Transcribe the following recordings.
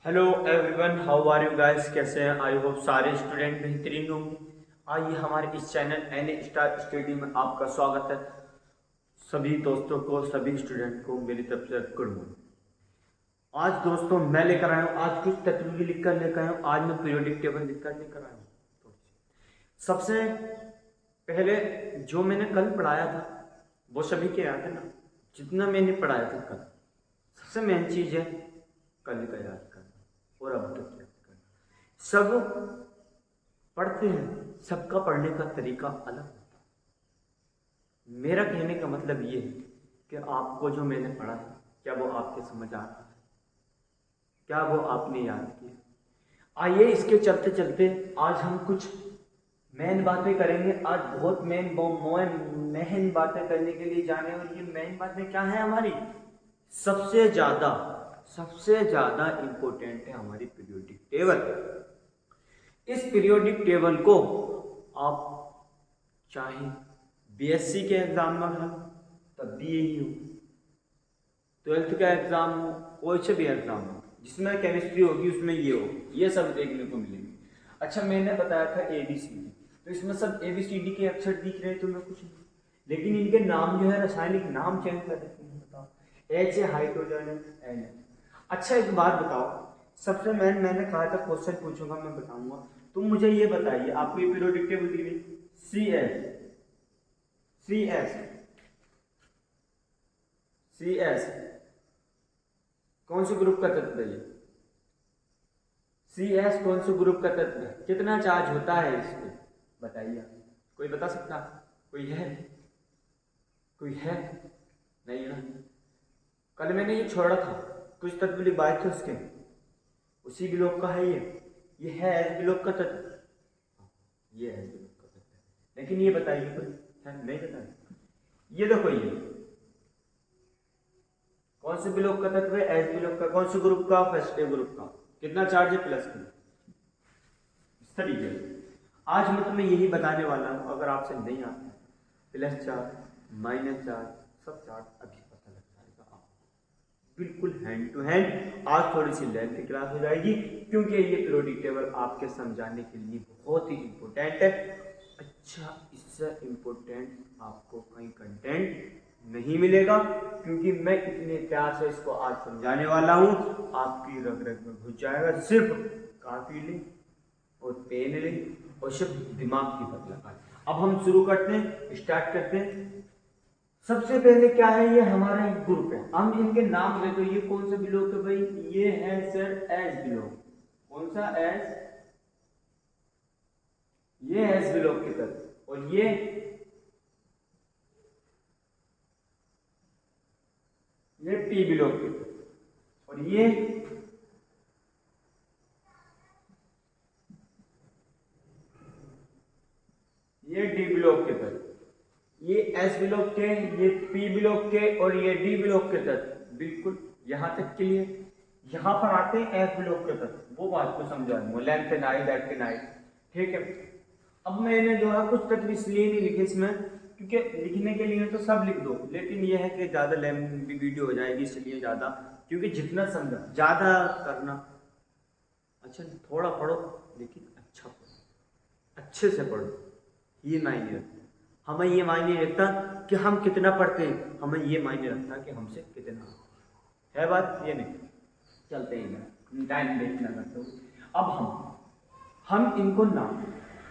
Hello everyone, how are you guys. कैसे हैं? I hope सारे स्टूडेंट बेहतरीन होंगे। आइए हमारे इस चैनल एन स्टार स्टडी में आपका स्वागत है। सभी दोस्तों को, सभी स्टूडेंट को मेरी तरफ से गुड मॉर्निंग। आज दोस्तों मैं लेकर आया हूँ, आज कुछ तत्वीर लिखकर लेकर आया हूँ। आज मैं पीरियोडिक टेबल लिखकर लेकर आया हूँ। सबसे पहले जो मैंने कल पढ़ाया था वो सभी के याद है ना, जितना मैंने पढ़ाया था कल। सबसे मेन चीज है कल का याद करना और अब तक याद करना। सब पढ़ते हैं, सबका पढ़ने का तरीका अलग होता है। मेरा कहने का मतलब ये है कि आपको जो मैंने पढ़ा है क्या वो आपके समझ आ रहा है, क्या वो आपने याद किया। आइए इसके चलते चलते आज हम कुछ मेन बातें करेंगे। आज बहुत मेन बातें करने के लिए जाने, और ये मेन बातें क्या है हमारी, सबसे ज्यादा इंपॉर्टेंट है हमारी पीरियोडिक टेबल। इस पीरियोडिक टेबल को आप चाहे बीएससी के एग्जाम में हो तब भी यही हो, 12th का एग्जाम हो, कोई से भी एग्जाम हो जिसमें केमिस्ट्री होगी उसमें ये हो, ये सब देखने को मिलेंगे। अच्छा, मैंने बताया था एबीसीडी, तो इसमें सब एबीसीडी के अक्षर दिख रहे हैं तुम्हें कुछ नहीं, लेकिन इनके नाम जो है रासायनिक नाम चेंज कर देते हैं। बताओ, एच है हाइड्रोजन, एन है। अच्छा एक बात बताओ, सबसे मैंने कहा था क्वेश्चन पूछूंगा, मैं बताऊंगा, तुम मुझे ये बताइए, आपको ये पीरियोडिक टेबल दी गई, C S C S C S कौन से ग्रुप का तत्व है? ये सी एस कौन से ग्रुप का तत्व है? कितना चार्ज होता है इस पे? बताइए, कोई बता सकता? कोई है? कोई है? नहीं ना। कल मैंने ये छोड़ा था, कुछ तत्व लिखवाए थे उसके, उसी ब्लॉक का है ये है एस ब्लॉक का तत्व, ये एस ब्लॉक का तत्व है। लेकिन ये बताइए कोई है? नहीं बताया। ये देखो, ये कौन से ब्लॉक का तत्व है? एस ब्लॉक का। कौन से ग्रुप का? फर्स्ट ए ग्रुप का। कितना चार्ज है? प्लस में। इस तरीके से आज मैं तुम्हें यही बताने वाला हूं। अगर आपसे नहीं आता है प्लस चार्ज माइनस चार्ज सब चार्ज अभी पता लग जाएगा आपको, बिल्कुल हैंड टू हैंड। आज थोड़ी सी लेंथ की क्लास हो जाएगी क्योंकि ये पीरियोडिक टेबल आपके समझाने के लिए बहुत ही इंपॉर्टेंट है। अच्छा, इससे इंपॉर्टेंट आपको कहीं कंटेंट नहीं मिलेगा, क्योंकि मैं इतने प्यार से इसको आज समझाने वाला हूं, आपकी रग रग में घुस जाएगा। सिर्फ काफी लें और पेन लें और सिर्फ दिमाग की बात लगाएं। अब हम शुरू करते हैं, स्टार्ट करते हैं। सबसे पहले क्या है, ये हमारा एक ग्रुप है, हम इनके नाम ले। तो ये कौन सा ब्लॉक है भाई? ये है सर एस ब्लॉक। कौन सा? एस। ये एस ब्लॉक की तरफ, और ये पी ब्लॉक की तरफ, और ये डी ब्लॉक के तत्व। ये एस ब्लॉक के, ये पी ब्लॉक के, और ये डी ब्लॉक के तत्व। बिल्कुल यहां तक क्लियर। यहां पर आते हैं एफ ब्लॉक के तत्व, वो बात को समझा दूंगा, लैंथेनाइड एक्टिनाइड। ठीक है। अब मैंने जो है कुछ तत्व इसलिए नहीं लिखे इसमें, क्योंकि लिखने के लिए तो सब लिख दो, लेकिन यह है कि ज्यादा लंबी वीडियो हो जाएगी, इसलिए ज्यादा, क्योंकि जितना समझा ज्यादा करना। अच्छा, थोड़ा पढ़ो लेकिन अच्छा पढ़ो, अच्छे से पढ़ो, ये मायने रखता है। हमें ये मायने रखता कि हम कितना पढ़ते हैं, हमें ये मायने रखता कि हमसे कितना है। बात ये नहीं, चलते हैं, टाइम वेस्ट ना करते हो। अब हम इनको नाम,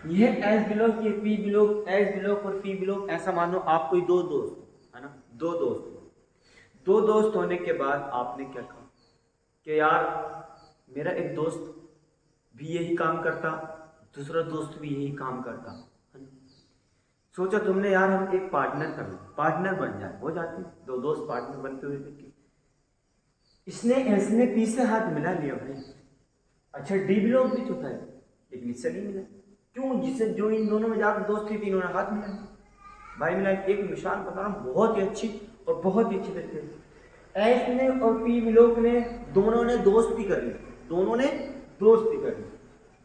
ये एस ब्लॉक, ये पी ब्लॉक, एस ब्लॉक और पी ब्लॉक। ऐसा मानो आप कोई दो दोस्त है ना, दो दोस्त होने के बाद आपने क्या कहा कि यार मेरा एक दोस्त भी यही काम करता, दूसरा दोस्त भी यही काम करता, है ना? सोचा तुमने यार हम एक पार्टनर कर लो, पार्टनर बन जाए, हो जाते दो दोस्त पार्टनर बनते हुए देखे। इसने पी से हाथ मिला लिया भाई। अच्छा, डी ब्लॉक भी तो था लेकिन इससे नहीं मिला, क्यों? जिससे जो इन दोनों में जाकर दोस्त थी, तीनों ने हाथ मिला भाई। मिला। एक मिसाल बता रहा हूँ बहुत ही अच्छी और बहुत ही अच्छी तरीके से। एस ने और पी ब्लॉक ने, दोनों ने दोस्ती कर ली, दोनों ने दोस्ती कर ली।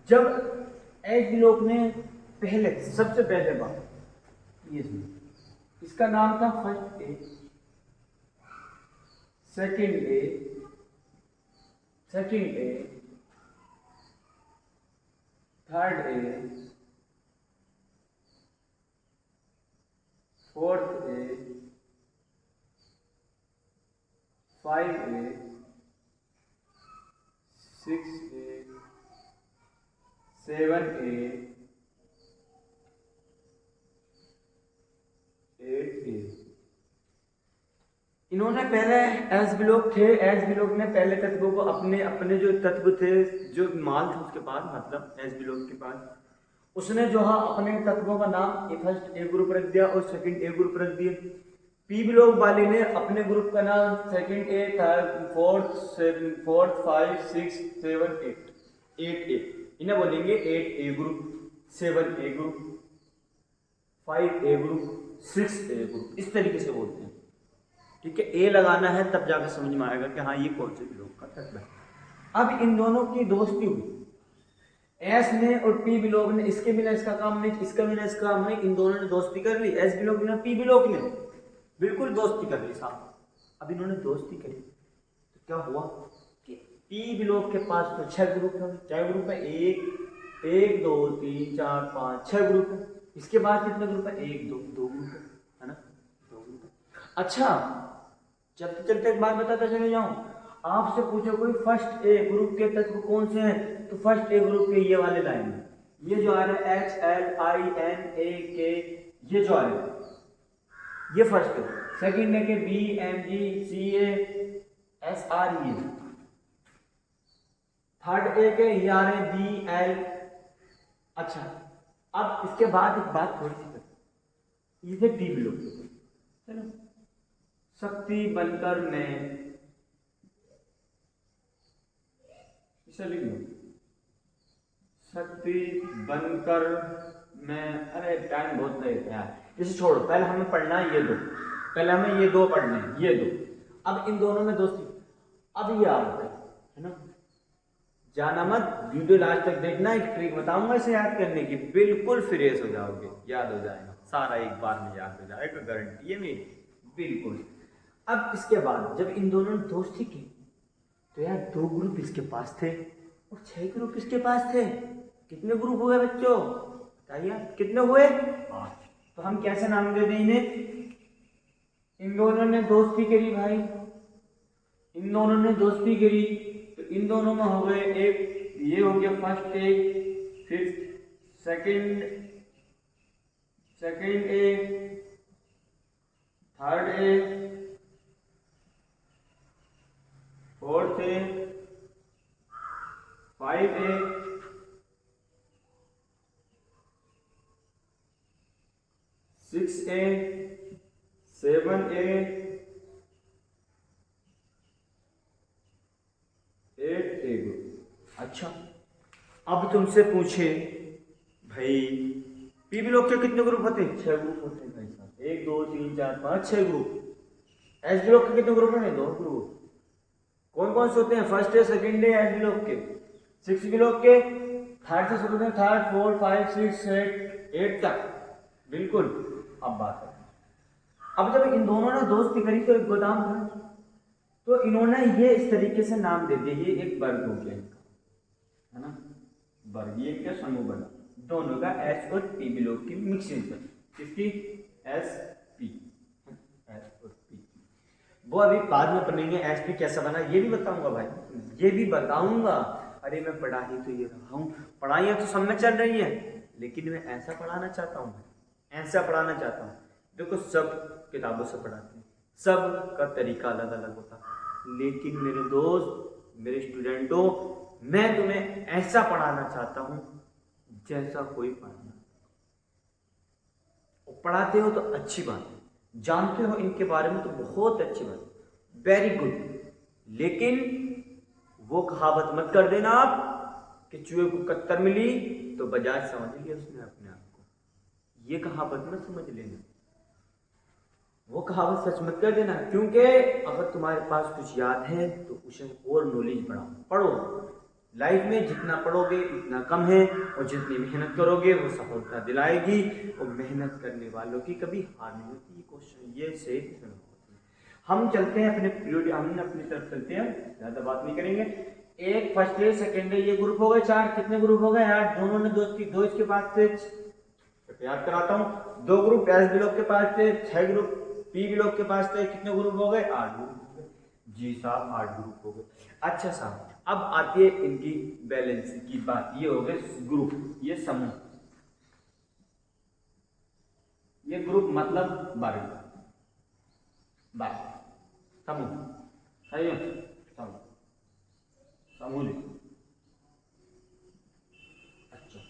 जब एस ब्लॉक ने सबसे पहले बात ये सुनी, इसका नाम था first A, second A, third A, fourth A, 5A, 6A, 7A, 8A। इन्होंने पहले एस ब्लॉक थे, एस ब्लॉक ने पहले तत्वों को अपने अपने जो तत्व थे, जो माल था उसके पास, मतलब एस ब्लॉक के पास, उसने जो है अपने तत्वों का नाम फर्स्ट ए ग्रुप रख दिया और सेकंड ए ग्रुप रख दिए। पी ब्लॉक वाले ने अपने ग्रुप का नाम सेकंड ए, थर्ड, फोर्थ, 5, 6, 7, 8 ए, इन्हें बोलेंगे 8A group, 7A group, 5A group, 6A group, इस तरीके से बोलते हैं। ठीक है, ए लगाना है तब जाकर समझ में आएगा कि हाँ ये कौन से ब्लॉक का तत्व है। अब इन दोनों की दोस्ती हुई, एस ने और पी ब्लॉक ने, इसके बिना इसका काम नहीं, इसका बिना इसका काम नहीं, इन दोनों ने दोस्ती कर ली, एस ब्लॉक ने पी ब्लॉक ने बिल्कुल दोस्ती कर ली साहब। अब इन्होंने दोस्ती करी तो क्या हुआ कि पी ब्लॉक के पास तो 6 ग्रुप है, क्या ग्रुप है, 1 2 3 4 5 6 ग्रुप है। इसके बाद कितने ग्रुप है, 1 2 2 ग्रुप है ना, 2 ग्रुप है। अच्छा, चलते चलते एक बात बताता चले जाऊं, आपसे पूछो कोई फर्स्ट ए ग्रुप के तत्व कौन से हैं, तो फर्स्ट ए ग्रुप के ये वाले लाइन है, ये जो आ रहा है HLINAK, ये जो आ रहा है ये फर्स्ट है। सेकंड है कि BMGCASRE, थर्ड ए के ये आ रहे BL। अच्छा, अब इसके बाद एक बात थोड़ी सी करते, ये थे डी ब्लॉक, चलो शक्ति बनकर मैं, इसे लिख लो, शक्ति बनकर मैं, अरे टाइम बहुत है यार, इसे छोड़ो, पहले हमें पढ़ना है ये दो, पहले हमें ये दो पढ़ने हैं, ये दो। अब इन दोनों में दोस्ती, अब ये आ गए है ना, जाना मत, वीडियो लास्ट तक देखना, एक ट्रिक बताऊंगा इसे याद करने की, बिल्कुल फ्रेश हो जाओगे, याद हो जाएगा सारा, एक बार में याद हो जाएगा, गारंटी है मेरी, बिल्कुल। अब इसके बाद जब इन दोनों ने दोस्ती की तो यार 2 ग्रुप इसके पास थे और 6 ग्रुप इसके पास थे। कितने ग्रुप हुए बच्चों, बताइए कितने हुए, 8। तो हम कैसे नाम दे दें इन्हें, इन दोनों ने दोस्ती करी भाई, इन दोनों ने दोस्ती करी, तो इन दोनों में हो गए, एक ये हो गया फर्स्ट ए, फिर second A, third A, fourth A, 5A, 6A, 7A, 8A group. अच्छा, अब तुमसे पूछे भाई पी ब्लॉक के कितने ग्रुप होते हैं, 6 ग्रुप होते हैं भाई साहब, 1 2 3 4 5 6 ग्रुप। एस ब्लॉक के कितने ग्रुप हैं, 2 ग्रुप। कौन कौन से होते हैं, first A second A S block के, 6 ब्लॉक के, थर्ड से शुरू में, थर्ड 4 5 6 7 8 तक, बिल्कुल। अब बात है, अब जब इन दोनों ने दोस्ती करी तो एक गोदाम था, तो इन्होंने ये इस तरीके से नाम दे दिया, ये एक वर्ग हो गया इनका, है ना, वर्ग, ये क्या समूह बना, दोनों का एस और पी ब्लॉक की मिक्सिंग पर, किसकी, एस पी, एस और पी, वो अभी बाद में पढ़ेंगे। एस पी कैसा बना ये भी बताऊंगा भाई, ये भी बताऊंगा। अरे मैं पढ़ा ही तो ये रहा हूँ, पढ़ाइयाँ तो सब में चल रही है, लेकिन मैं ऐसा पढ़ाना चाहता हूँ, ऐसा पढ़ाना चाहता हूँ। देखो सब किताबों से पढ़ाते हैं, सब का तरीका अलग अलग होता है, लेकिन मेरे दोस्त, मेरे स्टूडेंटों, मैं तुम्हें ऐसा पढ़ाना चाहता हूँ जैसा कोई पढ़ना। पढ़ाते हो तो अच्छी बात है, जानते हो इनके बारे में तो बहुत अच्छी बात है, वेरी गुड, लेकिन वो कहावत मत कर देना आप कि चूहे को कत्तर मिली तो बजाज समझ लिया उसने अपने आप को, ये कहावत मत समझ लेना, वो कहावत सच मत कर देना। क्योंकि अगर तुम्हारे पास कुछ याद है तो उसे और नॉलेज बढ़ाओ, पढ़ो। लाइफ में जितना पढ़ोगे उतना कम है, और जितनी मेहनत करोगे वो सफलता दिलाएगी, और मेहनत करने वालों की कभी हार नहीं होती। क्वेश्चन ये सही होती है। हम चलते हैं अपने पीरियड, हम अपनी तरफ चलते हैं, ज़्यादा बात नहीं करेंगे। एक फर्स्ट ईयर सेकेंड ईयर ये ग्रुप हो गए 4। कितने ग्रुप हो गए यार? दोनों ने दोस्ती, 2 इसके पास थे, याद कराता हूँ, 2 ग्रुप एस ब्लॉक के पास थे, 6 ग्रुप पी ब्लॉक के पास थे। कितने ग्रुप हो गए? 8 ग्रुप हो गए। जी साहब 8 ग्रुप हो गए। अच्छा साहब, अब आती है इनकी बैलेंस की बात। ये हो गए ग्रुप, ये समूह, ये ग्रुप मतलब वर्ग, समूह, सही है, समूह, समूह लिखो। अच्छा,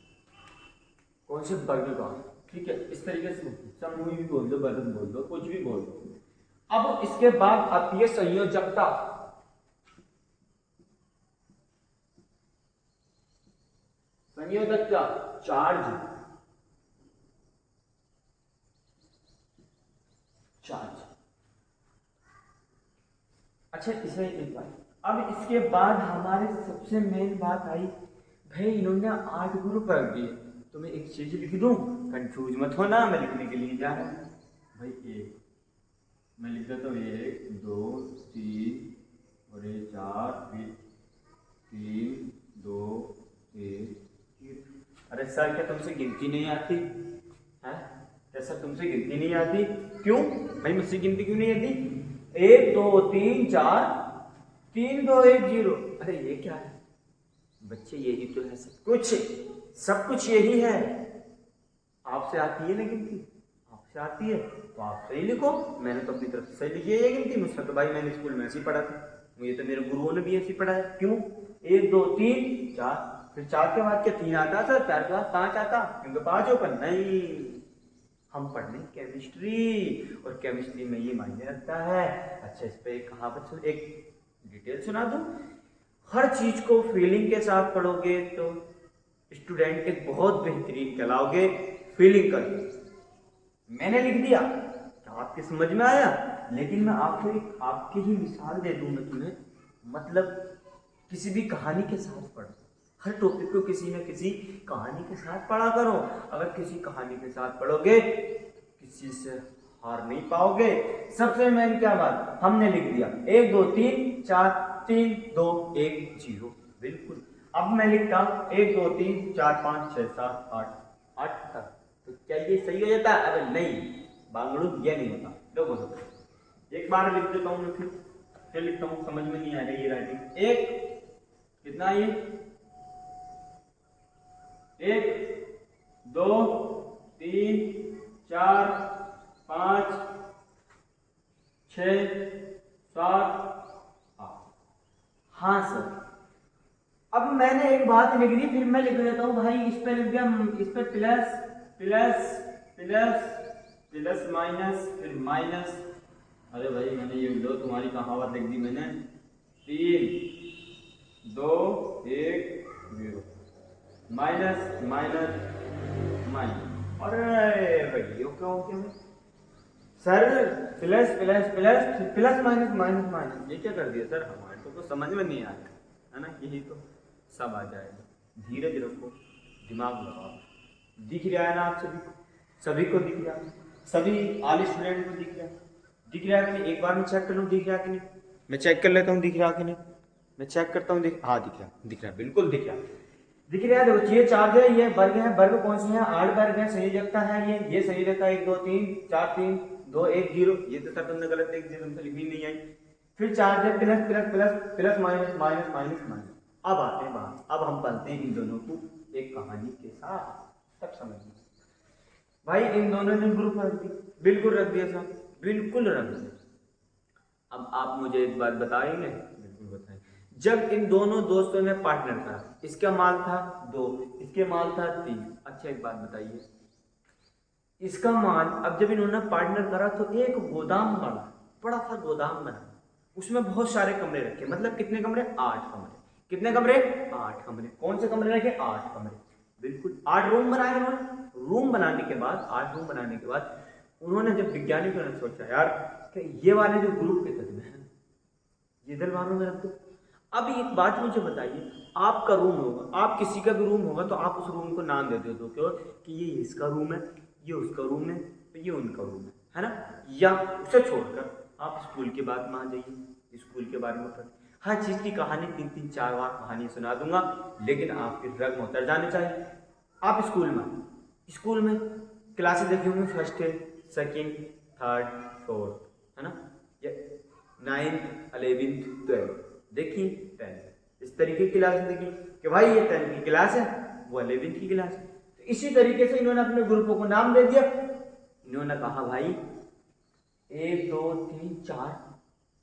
कौन से वर्ग का? ठीक है, इस तरीके से समूह भी बोल दो, वर्ग बोल दो, कुछ भी बोल दो। अब इसके बाद आती है संयोजकता। संयोजकता, चार्ज, चार्ज। अच्छा, इसे एक बात, अब इसके बाद हमारे सबसे मेन बात आई, भाई इन्होंने 8 ग्रुप रख दिए, तो मैं एक चीज लिख दूं, कंफ्यूज मत होना, मैं लिखने के लिए जा रहा हूं भाई। एक मैं लिख देता हूँ, 1 2 3 और ये 4, फिर 3 2 1। अरे सर क्या तुमसे गिनती नहीं आती है? क्या सर तुमसे गिनती नहीं आती? क्यों भाई, मुझसे गिनती क्यों नहीं आती? 1 2 3 4 3 2 1 0। अरे ये क्या है बच्चे? यही तो है सब कुछ, सब कुछ यही है। आपसे आती है ना गिनती? आपसे आती है तो आप सही लिखो। मैंने तो अपनी तरफ से सही लिखी है ये गिनती। मुझसे तो भाई मैंने स्कूल में ऐसे ही पढ़ा था, मुझे तो मेरे गुरुओं ने भी ऐसे ही पढ़ाया। क्यों? 1 2 3 4, फिर 4 के बाद क्या 3 आता सर? 4 के बाद 5 आता, क्योंकि 5 ओपन नहीं। हम पढ़ने केमिस्ट्री, और केमिस्ट्री में ये मायने रखता है। अच्छा, इस पे एक कहावत, एक डिटेल सुना दूं। हर चीज को फीलिंग के साथ पढ़ोगे तो स्टूडेंट एक बहुत बेहतरीन कहलाओगे। फीलिंग करके मैंने लिख दिया तो आपके समझ में आया, लेकिन मैं आपको एक आपकी ही मिसाल दे दूं मैं तुम्हें। मतलब किसी भी कहानी के साथ पढ़ो, हर टॉपिक को किसी न किसी कहानी के साथ पढ़ा करो। अगर किसी कहानी के साथ पढ़ोगे किसी से हार नहीं पाओगे। सबसे मेन क्या बात हमने लिख दिया, 1 2 3 4 3 2 1 0। बिल्कुल। अब मैं लिखता हूं 1 2 3 4 5 6 7 8 तक, तो क्या ये सही हो जाता है? अरे नहीं बांगड़ू, ये नहीं होता। देखो एक बार लिख देता हूँ, फिर लिखता हूँ, समझ में नहीं आ रही ये राइटिंग। एक कितना, ये 1 2 3 4 5 6 7 8। हाँ सर। अब मैंने एक बात लिख दी, फिर मैं लिख देता हूँ भाई, इस पे लिख दिया, इस पे plus plus plus plus minus, फिर माइनस। अरे भाई मैंने ये लो तुम्हारी कहावत लिख दी मैंने, 3 2 1 0, माइनस माइनस माइनस। अरे भाई यो क्या हो गया sir? Plus plus plus plus minus minus minus, ये क्या कर दिया सर? हमारे को तो समझ में नहीं आया है ना। यही तो सब आ जाएगा। धीरज रखो, दिमाग लगाओ। दिख रहा है ना आप सभी को? सभी को दिख रहा है, सभी ऑल स्टूडेंट को दिख रहा है। दिख रहा है कि नहीं? एक बार मैं चेक कर लूँ दिख रहा है कि नहीं। मैं चेक कर लेता हूँ दिख रहा है कि नहीं। मैं चेक करता हूँ, हाँ दिख रहा है, दिख रहा है, बिल्कुल दिख रहा है। दिख रहा है। देखो ये चार्ज है, ये वर्ग है। वर्ग कौन से हैं? 8 वर्ग है। संयोजकता है ये संयोजकता 1 2 3 4 3 2 1 0। ये तो सर तुमने गलत लिख दिया, तुमसे लिखनी नहीं आई। फिर चार्ज है plus plus plus plus minus minus minus minus. अब आते हैं बाहर, अब हम पढ़ते हैं इन दोनों को एक कहानी के साथ, तब समझिए। भाई इन दोनों ने ग्रुप रख दी, बिल्कुल रख दिया साहब, बिल्कुल रख दिया। अब आप मुझे एक बात बताएंगे? बिल्कुल बताएं। जब इन दोनों दोस्तों ने पार्टनर करा, इसका माल था 2, इसके माल था 3। अच्छा एक बात बताइए, इसका माल, अब जब इन्होंने पार्टनर करा तो एक गोदाम बना, बड़ा सा गोदाम बना, उसमें बहुत सारे कमरे रखे। मतलब कितने कमरे? 8 कमरे। कितने कमरे? 8 कमरे। कौन से कमरे रखे? 8 कमरे। बिल्कुल 8 रूम बनाए उन्होंने। रूम बनाने के बाद, 8 रूम बनाने के बाद उन्होंने, जब वैज्ञानिकों ने सोचा यार कि ये वाले जो ग्रुप के तत्व हैं ये इधर वालों में रख दो। अब एक बात मुझे बताइए, आपका रूम होगा, आप किसी का भी रूम होगा तो आप उस रूम को नाम दे दो क्यों कि ये इसका रूम है, ये उसका रूम है, तो ये उनका रूम है ना। या उसे छोड़कर आप स्कूल की बात में आ जाइए, स्कूल के बारे में पढ़, हर चीज की कहानी 3-3 4 बार कहानी सुना दूंगा, लेकिन आपके रग में उतर जाने चाहिए। आप स्कूल में क्लासेस देखी होंगी, फर्स्ट है, सेकेंड, थर्ड, फोर्थ, है ना, ये 9th 11th 12th देखी, 10th, इस तरीके की क्लास देखी कि भाई ये 10th की क्लास है, वो 11th की क्लास है। तो इसी तरीके से इन्होंने अपने ग्रुपों को नाम दे दिया। इन्होंने कहा भाई 1 2 3 4,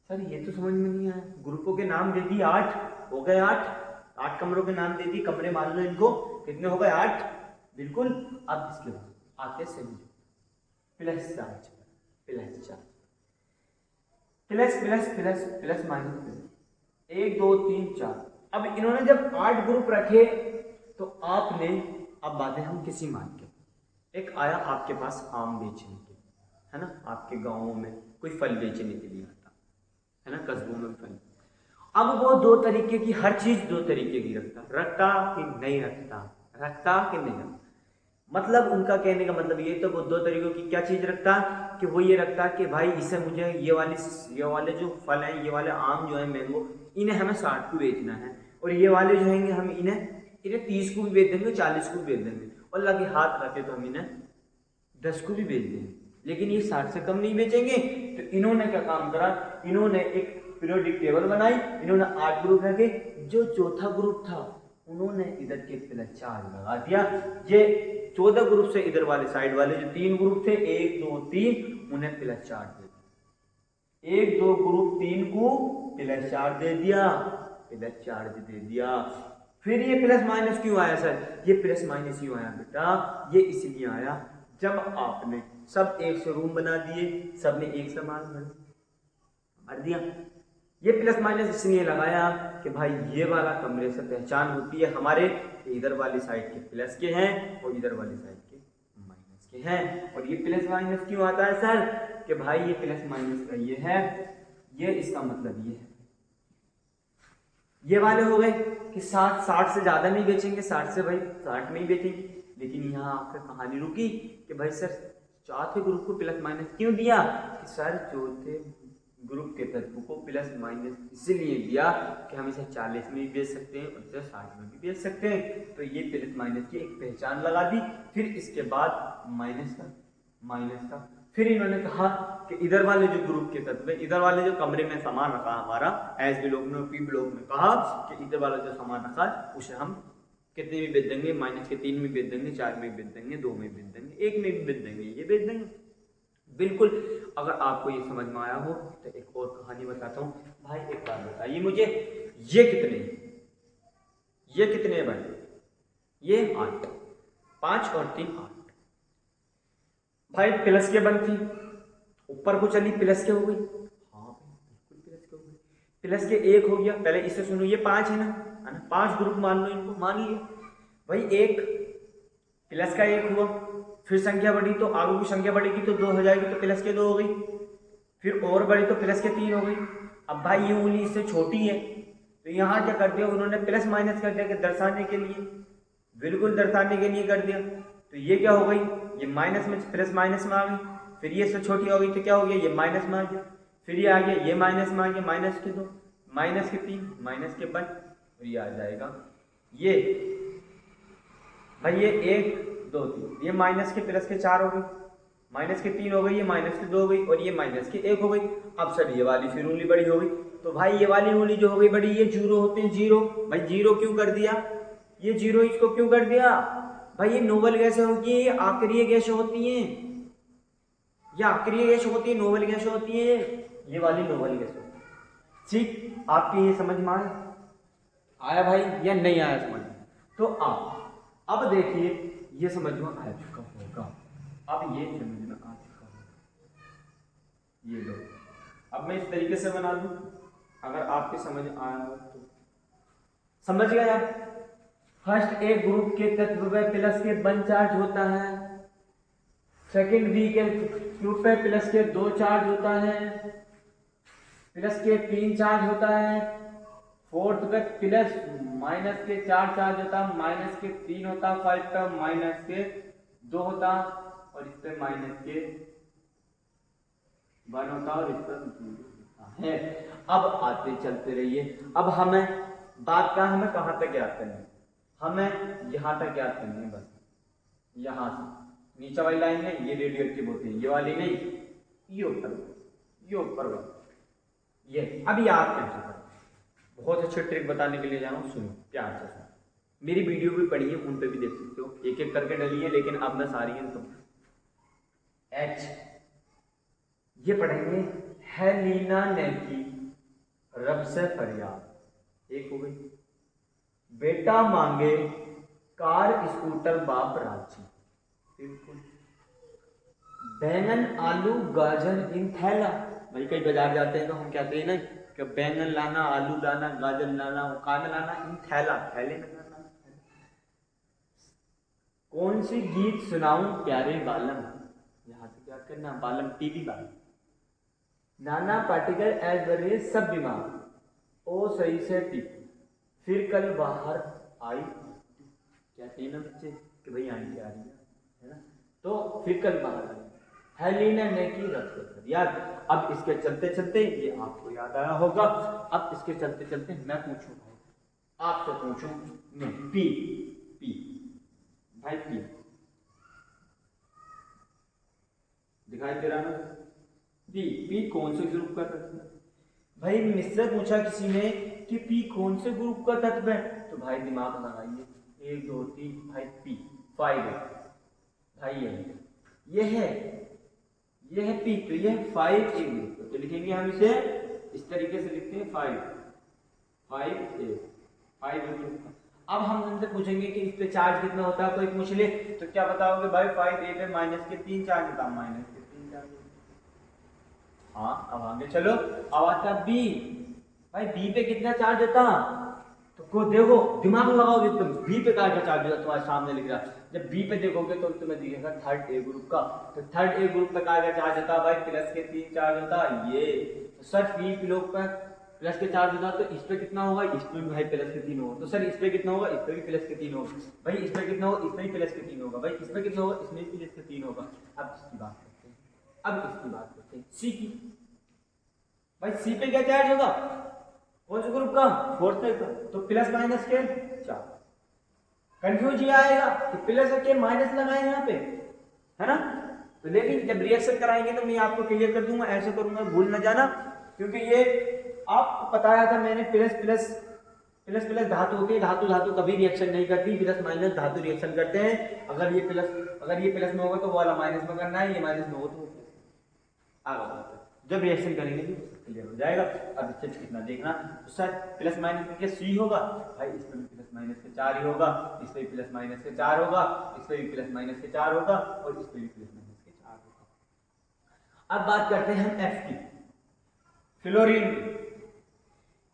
सर ये तो समझ में नहीं आया, ग्रुपों के नाम दे दिए, 8 हो गए, 8 कमरों के नाम दे दिए, कमरे मान लो इनको, कितने हो गए, 8, बिल्कुल। अब इसके बाद आते semi plus charge, plus charge, plus plus plus plus minus plus, 1 2 3 4। अब इन्होंने जब 8 ग्रुप रखे तो आपने, अब बातें हम किसी मान के, एक आया आपके पास आम बेचने के, है ना, आपके गाँवों में कोई फल बेचने के लिए आता है ना, कस्बों में फल। अब वो 2 तरीके की, हर चीज 2 तरीके की रखता कि नहीं रखता कि नहीं रखता। मतलब उनका कहने का मतलब ये, तो वो 2 तरीकों की क्या चीज रखता कि वो ये रखता कि भाई इसे मुझे ये वाले जो फल हैं, ये वाले आम जो है मैंगो, इन्हें हमें 60 को बेचना है, और ये वाले जो हैं हम इन्हें 30 को भी बेच देंगे, 40 को भी बेच देंगे, और लगे हाथ रखे तो हम इन्हें 10 को भी बेच देंगे, लेकिन ये 60 से कम नहीं बेचेंगे। तो इन्होंने क्या काम करा, इन्होंने एक पीरियोडिक टेबल बनाई, इन्होंने 8 ग्रुप रखे, जो चौथा ग्रुप था उन्होंने इधर के प्लस 4 लगा दिया। ये 14 ग्रुप से इधर वाले साइड वाले जो 3 ग्रुप थे, 1 2 3, उन्हें प्लस 4 दे दिया। 1 2 ग्रुप 3 को प्लस 4 दे दिया, प्लस 4 दे दिया। फिर ये प्लस माइनस क्यों आया सर, ये प्लस माइनस क्यों आया बेटा, ये इसलिए आया जब आपने सब एक से रूम बना दिए, सबने एक से माल भर दिया। ये प्लस माइनस इसलिए लगाया कि भाई ये वाला कमरे से पहचान होती है हमारे, इधर वाली साइड के प्लस के हैं और इधर वाली साइड के माइनस के हैं। और ये प्लस माइनस क्यों आता है सर, कि भाई ये प्लस माइनस का ये है, ये इसका मतलब ये है। ये वाले हो गए कि 60 से ज्यादा नहीं बेचेंगे, 60 से भाई 60 में ही बेचेंगे। लेकिन यहाँ आकर कहानी रुकी कि भाई सर चौथे ग्रुप को प्लस माइनस क्यों दिया, कि सर चौथे ग्रुप के तत्व को प्लस माइनस इसलिए दिया कि हम इसे 40 में भी बेच सकते हैं और इसे 60 में भी बेच सकते हैं। तो ये प्लस माइनस की एक पहचान लगा दी। फिर इसके बाद माइनस का फिर इन्होंने कहा कि इधर वाले जो ग्रुप के तत्व है, इधर वाले जो कमरे में सामान रखा हमारा, एस ब्लॉक में पी ब्लॉक में कहा कि इधर वाला जो सामान रखा उसे हम कितने भी बेच देंगे, माइनस के 3 में बेच देंगे, 4 में बेच देंगे, 2 में बेच देंगे, 1 में भी बेच देंगे, ये बेच देंगे। बिल्कुल। अगर आपको ये समझ में आया हो तो एक और कहानी बताता हूँ। भाई एक बात बताइए मुझे, ये कितने भाई, ये 8, 5 और 3 8। भाई प्लस के बन थी, ऊपर को चली प्लस के हो गई, हाँ बिल्कुल प्लस के हो गई, प्लस के 1 हो गया। पहले इसे सुनो, ये 5 है ना, 5 ग्रुप मान लो, इनको मान लिए भाई। 1 प्लस का 1 हुआ, फिर संख्या बढ़ी तो आगे की संख्या बढ़ेगी तो 2 हो जाएगी, तो प्लस के 2 हो गई, फिर और बढ़ी तो प्लस के 3 हो गई। अब भाई ये उंगली इससे छोटी है तो यहाँ क्या कर दिया उन्होंने, प्लस माइनस कर दिया कि दर्शाने के लिए, बिल्कुल दर्शाने के लिए कर दिया। तो ये क्या हो गई, ये माइनस में प्लस माइनस में आ गई, फिर ये इससे छोटी हो गई तो क्या हो गया, ये माइनस में आ गया, फिर ये आ गया, ये माइनस में आ गया, माइनस के 2, माइनस के 3, माइनस के 5, और ये आ जाएगा ये भाई, ये 1 2 3, ये माइनस के प्लस के 4 हो गई, माइनस के 3 हो गई, ये माइनस के 2 हो गई, और ये माइनस के 1 हो गई। अब सर ये वाली फिर उंगली बड़ी हो गई, तो भाई ये वाली उंगली जो हो गई बड़ी, ये 0 होते हैं, 0 भाई 0 क्यों कर दिया, ये 0 इसको क्यों कर दिया भाई, ये नोबल गैसें होती है, ये आक्रिय गैसें होती हैं, ये आक्रिय गैस होती है, नोबल गैस होती है, ये वाली नोबल गैस होती है। ठीक, आपकी ये समझ में आया भाई या नहीं आया समझ में? तो आप अब देखिए ये समझ में आ चुका होगा, अब ये समझ में आ चुका होगा, ये लो अब मैं इस तरीके से बना दूं, अगर आपके समझ आया हो तो समझ गए आप। फर्स्ट ए ग्रुप के तत्व पे प्लस के 1 चार्ज होता है, सेकंड बी के ग्रुप पे प्लस के 2 चार्ज होता है, प्लस के 3 चार्ज होता है, फोर्थ पे प्लस माइनस के 4 चार्ज होता है, माइनस के 3 होता, 5 पे माइनस के 2 होता, और इस पे माइनस के 1 होता, और इस पर 2 होता। है। अब आते चलते रहिए, अब हमें बात का हमें कहाँ तक याद करनी है, हमें यहाँ तक याद करनी है बस। यहाँ से नीचे वाली लाइन में ये रेडियो एक्टिव होती है, ये वाली नहीं, ये ऊपर ये। अब याद करना, बहुत अच्छे ट्रिक बताने के लिए जा रहा हूँ, सुनो प्यार से सुनो। मेरी वीडियो भी पड़ी है, उन पे भी देख सकते हो, एक एक करके डली है, लेकिन अब मैं सारी है तो एच ये पढ़ेंगे, हेलीना ने की रब से फरियाद, एक हो गई। बेटा मांगे कार स्कूटर बाप राजी, बिल्कुल। बैंगन आलू गाजर इन थैला, भाई कहीं बाजार जाते हैं तो हम कहते हैं ना कि बैंगन लाना, आलू लाना, गाजर लाना, कान लाना, इन थैला, थैले में लाना। कौन सी गीत सुनाऊं प्यारे बालम, यहाँ से क्या करना, बालम टीवी बालम। नाना पार्टिकल एज बरे सब बीमार, ओ सही से टी, फिर कल बाहर आई, कहते हैं ना बच्चे कि भाई आंटी आ रही है ना, तो फिर कल बाहर आई, हेलीना ने की रख याद। अब इसके चलते चलते ये आपको याद आया होगा, अब इसके चलते चलते मैं पूछूं भाई, आपसे पूछूं मैं, पी पी भाई, पी दिखाई दे रहा ना, पी पी कौन से ग्रुप का तत्व है भाई? मुझसे पूछा किसी ने कि पी कौन से ग्रुप का तत्व है, तो भाई दिमाग लगाइए, 1 2 3 भाई पी 5 भाई ये है पी, तो ये 5 ए ग्रुप, तो लिखेंगे हम इसे इस तरीके से, लिखते हैं 5 ए ग्रुप। अब हम उनसे पूछेंगे कि इस पे चार्ज कितना होता है, कोई पूछ ले तो क्या बताओगे भाई? 5 ए पे माइनस के 3 चार्ज होता है, माइनस के 3 चार्ज। हाँ अब आगे चलो, अब आता बी, भाई बी पे कितना चार्ज होता, तो को देखो दिमाग लगाओगे तुम, बी पे क्या चार्ज होता तुम्हारे सामने लिख रहा, जब बी पे देखोगे तो तुम्हें दिखेगा थर्ड ए ग्रुप का, तो थर्ड ए ग्रुप पे क्या चार्ज होता भाई? प्लस के 3 चार्ज होता ये, तो सर पी लोग पर प्लस के चार्ज होता, तो इस पे कितना होगा? इस पे भी भाई प्लस के 3 होगा, तो सर इस पे कितना होगा? इस पे भी प्लस के 3 होगा भाई, इस पे कितना होगा? इस पे भी प्लस के 3 होगा भाई, इस पे कितना होगा? इसमें भी प्लस के 3 होगा। अब इसकी बात करते हैं, सी की, भाई सी पे क्या चार्ज होगा? कौन से ग्रुप का? फोर्थ का, तो प्लस माइनस के 4। कंफ्यूज ये आएगा कि प्लस के माइनस लगाए यहाँ पे, है ना, तो लेकिन जब रिएक्शन कराएंगे तो मैं आपको क्लियर कर दूंगा, ऐसे करूंगा भूल ना जाना, क्योंकि ये आपको बताया था मैंने, प्लस प्लस धातु होती है, धातु कभी रिएक्शन नहीं करती, प्लस माइनस धातु रिएक्शन करते हैं। अगर ये प्लस में होगा तो वो वाला माइनस में करना है, ये माइनस में होगा तो आगे जब रिएक्शन करेंगे तो क्लियर हो जाएगा। अब इससे कितना देखना, तो सर प्लस माइनस के सी होगा भाई, इसमें भी प्लस माइनस के 4 ही होगा, इस पे भी प्लस माइनस के 4 होगा, इस पे भी प्लस माइनस के 4 होगा, और इस पे भी प्लस माइनस के 4 होगा। अब बात करते हैं हम एफ की, फ्लोरीन,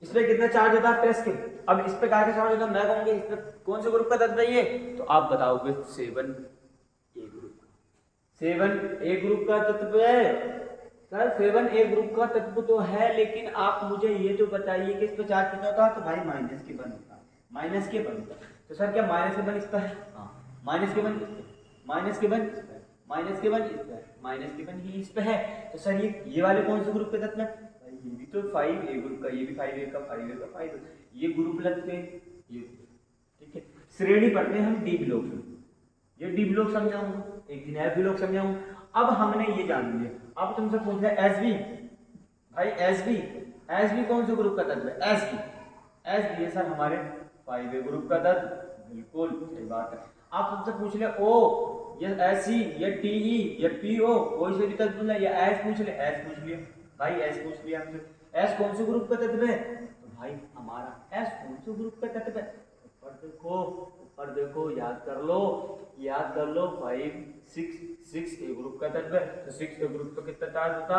इस पे कितना चार्ज होता है? प्लस के। अब इस पे क्या चार्ज होता है? मैं कहूंगी इस पे कौन से ग्रुप का तत्व है ये, तो आप बताओगे 7 ए ग्रुप, 7 ए ग्रुप का तत्व है सर, 7 ए ग्रुप का तत्व तो है, लेकिन आप मुझे ये तो बताइए कि इस पे चार्ज कितना होता है? तो भाई माइनस के 1 होता है, माइनस के 1 होता है। तो सर क्या माइनस के 1 इस पे है? हाँ, माइनस के 1 इस पे, माइनस के 1 इस पे, माइनस के 1 इस पे, माइनस के 1 ही इस पे है। तो सर ये वाले कौन से ग्रुप के तत्व है? ये भी तो 5 ए ग्रुप का, ये भी 5 ए का, 5 ए का 5, ये ग्रुप लगते हैं ये, ठीक है। श्रेणी पढ़ते हैं हम डी ब्लॉक में, ये डी ब्लॉक समझाऊंगा, एक दिन एफ ब्लॉक समझाऊंगा। अब हमने ये जान लिया, अब तुमसे पूछ रहा है एसबी, भाई एसबी कौन से ग्रुप का तत्व है? एसबी है सर हमारे 5 ए ग्रुप का तत्व, बिल्कुल सही बात है। आप तुमसे पूछ ले ओ, ये एससी, ये टीई, ये पीओ, कोई से भी तत्व पूछ ले, या एस पूछ ले, एस पूछ लिया भाई, एस पूछ लिया हमसे, एस कौन से ग्रुप का तत्व है? तो भाई हमारा एस कौन से ग्रुप का तत्व है? ऊपर देखो, याद कर लो 5 6 ए ग्रुप का तत्व है, तो 6 ए ग्रुप तो कितना चार्ज होता?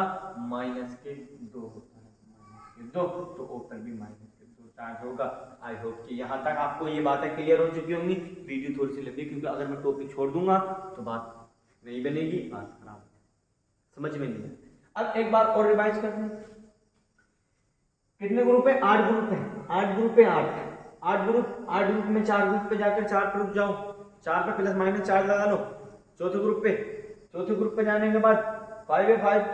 माइनस के 2 होता है, माइनस के 2, तो ऊपर भी माइनस के 2 चार्ज होगा। आई होप कि यहाँ तक आपको ये बातें क्लियर हो चुकी होंगी। वीडियो थोड़ी सी लंबी, क्योंकि अगर मैं टॉपिक छोड़ दूंगा तो बात नहीं बनेगी, बात खराब समझ में नहीं है। अब एक बार और रिवाइज करते हैं, कितने ग्रुप है? 8 ग्रुप है, 8 ग्रुप है, 8 ग्रुप में 4 ग्रुप पे जाकर 4 पे रुक जाओ, 4 पे प्लस माइनस 4 लगा लो। चौथे ग्रुप पे जाने के बाद 5 है 5,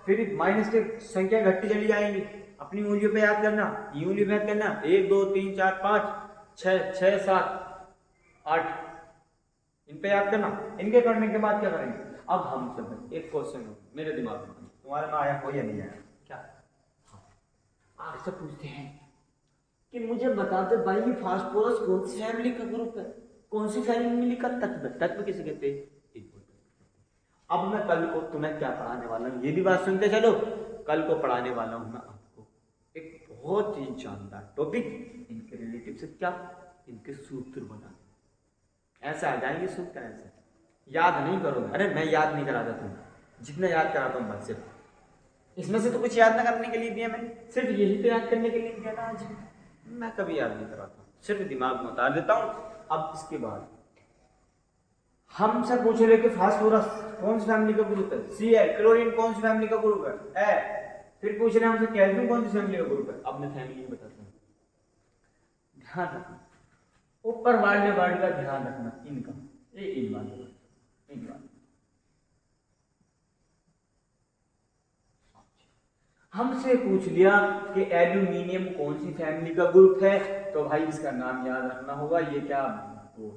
फिर माइनस की संख्या घटती चली जाएंगी। अपनी उंगलियों पे याद करना, ये उंगली पे याद करना, 1 2 3 4 5 6 6 7 8, इन पे याद करना। इनके करने के बाद क्या करेंगे, अब हम सब एक क्वेश्चन हो मेरे दिमाग में, तुम्हारे में आया हो या नहीं आया, क्या आपसे पूछते हैं कि मुझे बता दो भाई ये फास्फोरस कौन सी फैमिली का ग्रुप है, कौन सी फैमिली का तत्व, तत्व किसे कहते हैं। अब मैं कल को तुम्हें क्या पढ़ाने वाला हूँ, ये भी बात सुनते चलो। कल को पढ़ाने वाला हूँ मैं आपको एक बहुत ही शानदार टॉपिक, इनके रिलेटिव से क्या, इनके सूत्र बनाने, ऐसे आ जाएंगे सूत्र, ऐसे याद नहीं करोगे। अरे मैं याद नहीं कराता तुम्हें, जितना याद कराता हूँ बस सिर्फ इसमें से तो कुछ याद ना करने के लिए दिया मैंने, सिर्फ यही तो याद करने के लिए दिया ना आज। मैं कभी याद नहीं कराता, सिर्फ दिमाग में उतार देता हूँ। अब इसके बाद हम सब पूछ रहे कि फास्फोरस कौन सी फैमिली का ग्रुप है, सी है, क्लोरीन कौन सी फैमिली का ग्रुप है, फिर पूछ रहे हैं हमसे कैल्शियम कौन सी फैमिली का ग्रुप है। अब मैं फैमिली बताता हूँ, ध्यान रखना, ऊपर वाले वर्ड का ध्यान रखना, इनका ये इन बात हमसे पूछ लिया कि एल्यूमिनियम कौन सी फैमिली का ग्रुप है, तो भाई इसका नाम याद रखना होगा, ये क्या वो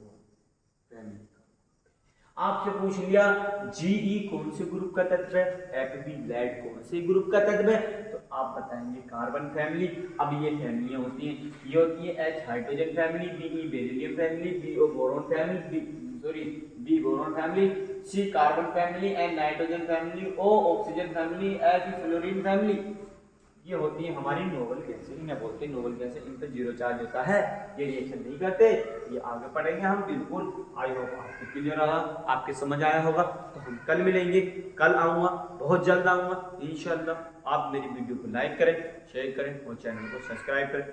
फैमिली। आपसे पूछ लिया जीई कौन से ग्रुप का तत्व है, एफबी लेड कौन से ग्रुप का तत्व है, तो आप बताएंगे कार्बन फैमिली। अब ये फैमिलियां होती हैं, ये होती है H hydrogen family, B beryllium family, B boron family, B boron family, C carbon family, N nitrogen family, O oxygen family, F fluorine family. ये होती है हमारी नोबल गैसें, इन्हें बोलते हैं नोबल गैसें। इन पर जीरो चार्ज होता है, ये रिएक्शन नहीं करते, ये आगे पढ़ेंगे हम बिल्कुल। आई होप आपको क्लियर रहा, आपके समझ आया होगा। तो हम कल मिलेंगे, कल आऊँगा, बहुत जल्द आऊँगा इंशाल्लाह। आप मेरी वीडियो को लाइक करें, शेयर करें और चैनल को सब्सक्राइब करें।